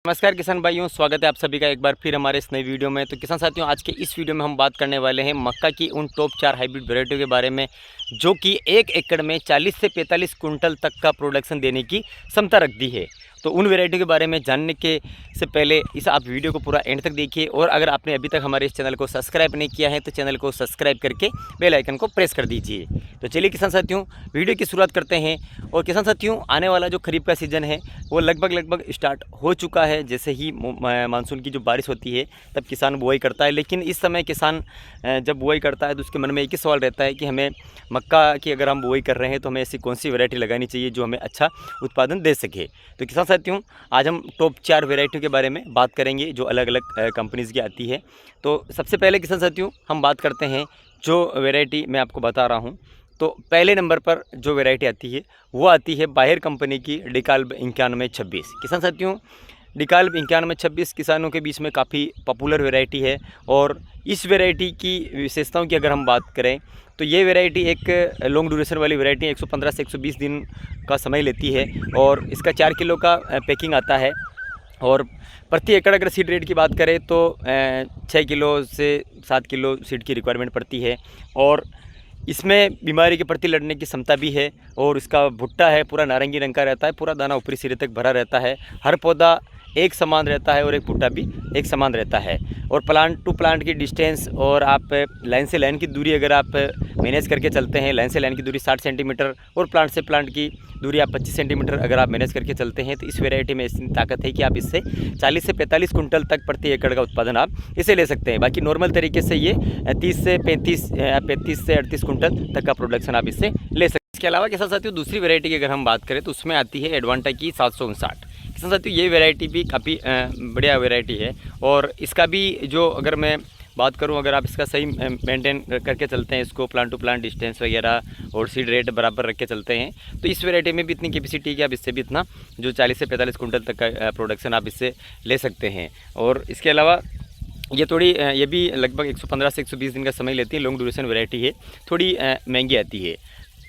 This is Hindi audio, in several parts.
नमस्कार किसान भाइयों, स्वागत है आप सभी का एक बार फिर हमारे इस नई वीडियो में। तो किसान साथियों, आज के इस वीडियो में हम बात करने वाले हैं मक्का की उन टॉप 4 हाइब्रिड वैरायटियों के बारे में जो कि 1 एकड़ में 40 से 45 कुंटल तक का प्रोडक्शन देने की क्षमता रखती है। तो उन वैरायटियों के बारे में जानने के से पहले इस आप वीडियो को पूरा एंड तक देखिए, और अगर आपने अभी तक हमारे इस चैनल को सब्सक्राइब नहीं किया है तो चैनल को सब्सक्राइब करके बेल आइकन को प्रेस कर दीजिए। तो चलिए किसान साथियों, वीडियो की शुरुआत करते हैं। और किसान साथियों, आने वाला जो खरीफ का सीज़न है वो लगभग स्टार्ट हो चुका है। जैसे ही मानसून की जो बारिश होती है तब किसान बुआई करता है, लेकिन इस समय किसान जब बुआई करता है तो उसके मन में एक ही सवाल रहता है कि हमें मक्का की अगर हम बुआई कर रहे हैं तो हमें ऐसी कौन सी वैरायटी लगानी चाहिए जो हमें अच्छा उत्पादन दे सके। तो किसान साथियों, आज हम टॉप 4 वैरायटियों के बारे में बात करेंगे जो अलग अलग कंपनीज़ की आती है। तो सबसे पहले किसान साथियों हम बात करते हैं जो वैरायटी मैं आपको बता रहा हूँ। तो पहले नंबर पर जो वैरायटी आती है वो आती है बायर कंपनी की डिकाल्ब 9126। किसान साथियों, डिकाल्ब 9126 किसानों के बीच में काफ़ी पॉपुलर वैरायटी है। और इस वैरायटी की विशेषताओं की अगर हम बात करें तो ये वैरायटी एक लॉन्ग ड्यूरेशन वाली वैरायटी है। 115 से 120 दिन का समय लेती है और इसका 4 किलो का पैकिंग आता है। और प्रति एकड़ अगर सीड रेट की बात करें तो 6 किलो से 7 किलो सीड की रिक्वायरमेंट पड़ती है। और इसमें बीमारी के प्रति लड़ने की क्षमता भी है। और इसका भुट्टा है पूरा नारंगी रंग का रहता है, पूरा दाना ऊपरी सिरे तक भरा रहता है। हर पौधा एक समान रहता है और एक भुट्टा भी एक समान रहता है। और प्लांट टू प्लांट की डिस्टेंस और आप लाइन से लाइन की दूरी अगर आप मैनेज करके चलते हैं, लाइन से लाइन की दूरी 60 सेंटीमीटर और प्लांट से प्लांट की दूरी आप 25 सेंटीमीटर अगर आप मैनेज करके चलते हैं तो इस वैरायटी में इतनी ताकत है कि आप इससे 40 से 45 कुंटल तक प्रति एकड़ का उत्पादन आप इसे ले सकते हैं। बाकी नॉर्मल तरीके से ये 30 से 35 से 38 कुंटल तक का प्रोडक्शन आप इससे ले सकते हैं। इसके अलावा किसान साथियों, दूसरी वैरायटी की अगर हम बात करें तो उसमें आती है एडवांटा की 759। किसान साथियों, ये वैरायटी भी काफ़ी बढ़िया वैरायटी है। और इसका भी जो अगर मैं बात करूं, अगर आप इसका सही मेंटेन करके चलते हैं, इसको प्लांट टू प्लांट डिस्टेंस वगैरह और सीड रेट बराबर रख के चलते हैं तो इस वैरायटी में भी इतनी कैपेसिटी है कि आप इससे भी इतना जो 40 से 45 कुंटल तक का प्रोडक्शन आप इससे ले सकते हैं। और इसके अलावा ये भी लगभग 115 से 120 दिन का समय लेती है। लॉन्ग ड्यूरेशन वैरायटी है, थोड़ी महंगी आती है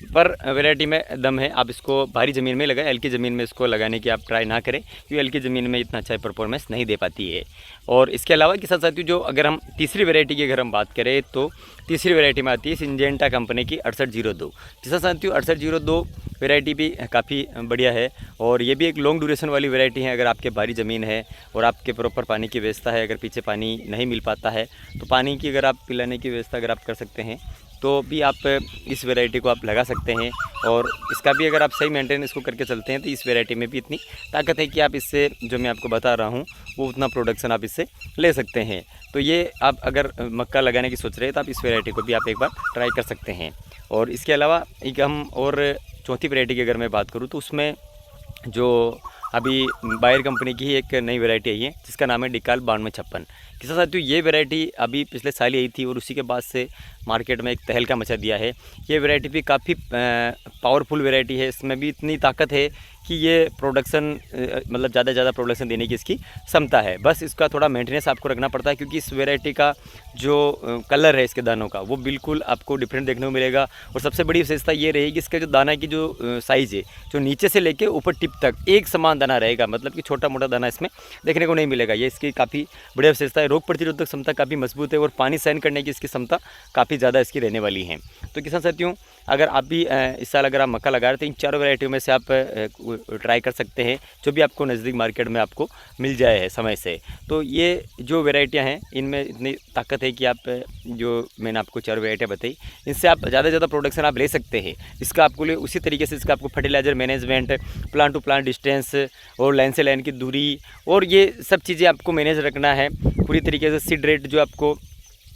पर वैरायटी में दम है। आप इसको भारी ज़मीन में लगाएं, हल्की ज़मीन में इसको लगाने की आप ट्राई ना करें क्योंकि हल्की ज़मीन में इतना अच्छा परफॉर्मेंस नहीं दे पाती है। और इसके अलावा किसान साथियों, जो अगर हम तीसरी वैरायटी की अगर हम बात करें तो तीसरी वैरायटी में आती है सिंजेंटा कंपनी की 6802। किसान साथियों, 6802 वैरायटी भी काफ़ी बढ़िया है और ये भी एक लॉन्ग ड्यूरेशन वाली वैरायटी है। अगर आपके भारी ज़मीन है और आपके प्रॉपर पानी की व्यवस्था है, अगर पीछे पानी नहीं मिल पाता है तो पानी की अगर आप पिलाने की व्यवस्था अगर आप कर सकते हैं तो भी आप इस वैरायटी को आप लगा सकते हैं। और इसका भी अगर आप सही मेंटेन इसको करके चलते हैं तो इस वैरायटी में भी इतनी ताकत है कि आप इससे जो मैं आपको बता रहा हूँ वो उतना प्रोडक्शन आप इससे ले सकते हैं। तो ये आप अगर मक्का लगाने की सोच रहे हैं तो आप इस वैरायटी को भी आप एक बार ट्राई कर सकते हैं। और इसके अलावा एक हम और चौथी वैरायटी की अगर मैं बात करूँ तो उसमें जो अभी बायर कंपनी की ही एक नई वैरायटी आई है जिसका नाम है डिकाल्ब 9256। किसान साथियों, ये वैरायटी अभी पिछले साल ही आई थी और उसी के बाद से मार्केट में एक तहलका मचा दिया है। ये वैरायटी भी काफ़ी पावरफुल वैरायटी है। इसमें भी इतनी ताकत है कि ये प्रोडक्शन मतलब ज़्यादा से ज़्यादा प्रोडक्शन देने की इसकी क्षमता है। बस इसका थोड़ा मेंटेनेंस आपको रखना पड़ता है क्योंकि इस वैरायटी का जो कलर है इसके दानों का वो बिल्कुल आपको डिफरेंट देखने को मिलेगा। और सबसे बड़ी विशेषता ये रहेगी इसके जो दाना की जो साइज़ है, जो नीचे से लेके ऊपर टिप तक एक समान दाना रहेगा, मतलब कि छोटा मोटा दाना इसमें देखने को नहीं मिलेगा। ये इसकी काफ़ी बढ़िया विशेषता है। रोग प्रतिरोधक क्षमता काफ़ी मजबूत है और पानी सहन करने की इसकी क्षमता काफ़ी ज़्यादा इसकी रहने वाली है। तो किसान साथियों, अगर आप भी इस साल अगर आप मक्का लगा रहे तो इन चारों वैरायटियों में से आप ट्राई कर सकते हैं जो भी आपको नज़दीक मार्केट में आपको मिल जाए समय से। तो ये जो वैरायटियां हैं इनमें इतनी ताकत है कि आप जो मैंने आपको चारों वैरायटियाँ बताई इनसे आप ज़्यादा से ज़्यादा प्रोडक्शन आप ले सकते हैं। इसका आपको लिए उसी तरीके से इसका आपको fertiliser management, plant to plant distance और लाइन से लाइन की दूरी और ये सब चीज़ें आपको मैनेज रखना है पूरी तरीके से। सीड रेट जो आपको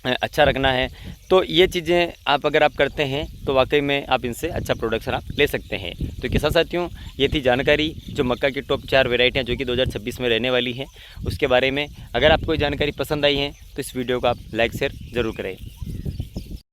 अच्छा रखना है। तो ये चीज़ें आप अगर आप करते हैं तो वाकई में आप इनसे अच्छा प्रोडक्शन आप ले सकते हैं। तो किसान साथियों, ये थी जानकारी जो मक्का की टॉप 4 वैरायटियाँ जो कि 2026 में रहने वाली हैं उसके बारे में। अगर आपको ये जानकारी पसंद आई है तो इस वीडियो को आप लाइक शेयर ज़रूर करें।